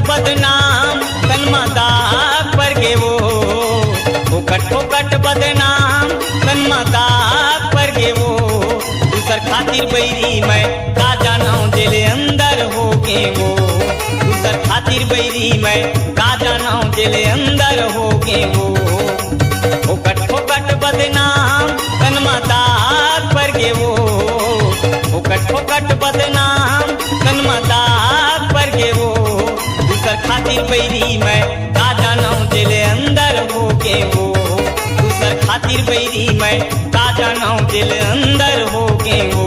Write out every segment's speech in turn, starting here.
बदनाम तन्मदा पर गे वो फोकट बदनाम तन्मदा पर गे वो दूसर खातिर बैरी मैं का जानाऊं जेले अंदर हो गे वो दूसर खातिर बैरी मैं का जानाऊं जेले अंदर हो गे वो फोकट बदनाम तन्मदा पर गे वो फोकट बदनाम तन्मदा पर गे वो खातिर बैरी मैं का जानाऊं जेले अंदर हो गे वो दूसर खातिर बैरी मैं का जानाऊं जेले अंदर हो गे वो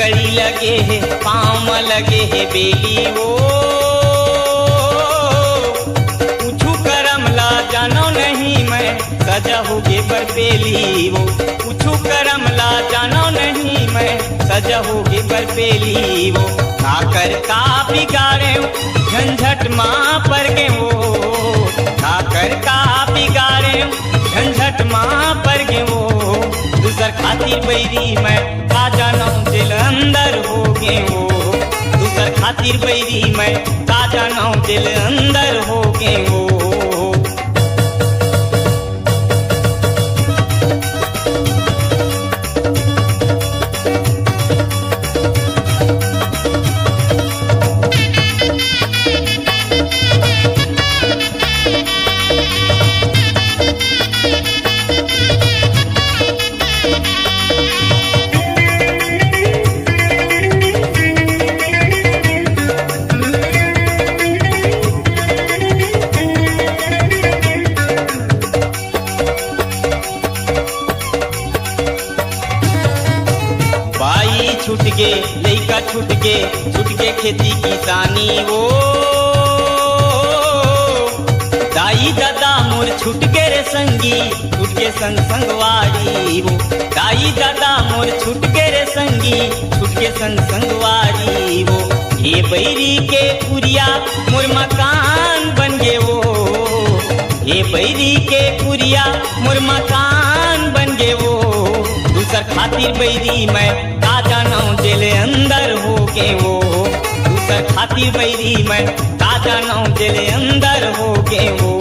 कड़ी लगे है पाँव लगे है बेली वो पूछू करम ला जानो नहीं मैं सजा होगे बरपेली वो पूछू करम ला जानो नहीं मैं सजा होगे बरपेली वो खाकर का बिगाड़े झंझट माँ पर गे वो खाकर का बिगाड़े झंझट माँ पर गे वो दूसर खातिर बैरी मैं का जानाऊं जेल अंदर हो गे वो दूसर खातिर बैरी मैं का जानाऊं जेल अंदर हो गे वो छूट गे लइका छूट गे खेती किसानी वो दाई दादा मोर छूट गे रे संगी छूट के संग संगवारी वो दाई दादा मोर छूट गे रे संगी छूट के संग संगवारी वो ये बैरी के पुरिया मोर मकान बन गे वो ये बैरी के पुरिया मोर मकान बन गे वो दूसर खातिर बैरी मैं का जानाऊं जेले अंदर हो गे वो दूसर खातिर बैरी मैं का जानाऊं जेले अंदर हो गे वो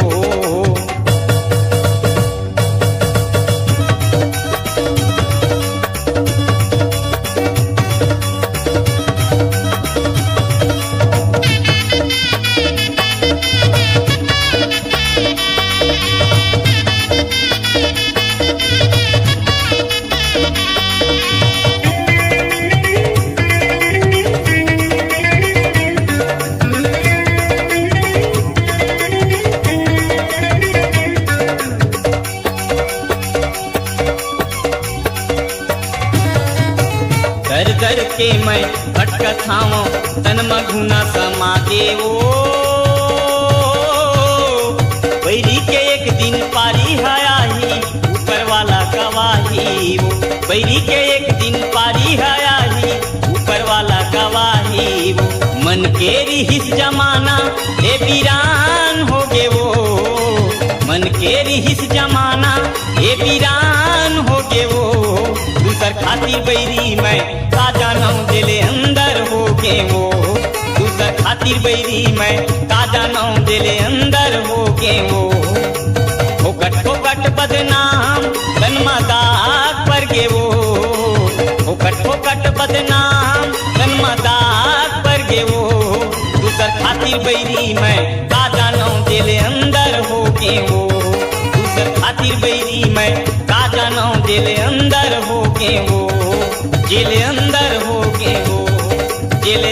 दर के मैं भटकत हावों तन मघुना समागे वो बैरी के एक दिन पारी हया ही ऊपर वाला गवाही वो बैरी के एक दिन पारी हया ही ऊपर वाला गवाही वो मन के रिहिस जमाना ए वीरान हो गे वो मन के रिहिस जमाना ए वीरान हो गे वो दूसर खातिर बैरी मैं का जानाऊं जेले अंदर हो गे वो दूसर खातिर बैरी मैं का जानाऊं जेले अंदर हो गे वो फोकट बदनाम तन्मदा पर गे वो फोकट बदनाम तन्मदा खातिर बैरी मैं का जानो जेल अंदर हो के वो दूसर खातिर बैरी मैं का जानो जेल अंदर हो के वो जेल अंदर हो के वो जेल